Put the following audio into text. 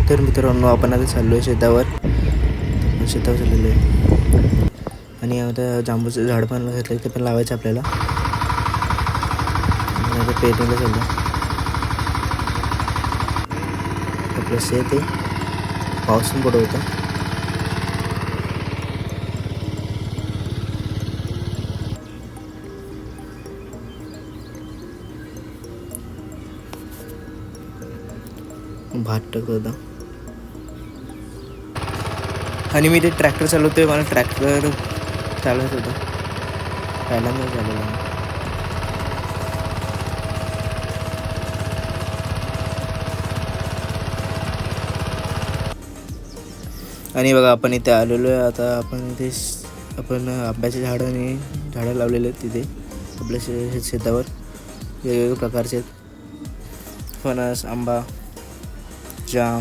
तर मित्रांनो आपण आता चाललो आहे शेतावर चाललेलो आहे आणि आता जांभूचं झाड पण घेतलं ते पण लावायचं आपल्याला. आता पेरणीला चाललं आपलं शेत आहे. पाऊस पण पडत होता. भात टाकत होता आणि मी ते ट्रॅक्टर चालवतोय. मला ट्रॅक्टर चालवत होता पहिल्यांदा चालवला. आणि बघा आपण इथे आलेलो आहे. आता आपण इथे आपण आंब्याचे झाडं लावलेले आहेत तिथे आपल्या शेतावर. वेगवेगळ्या प्रकारचे फणस, आंबा, जाम,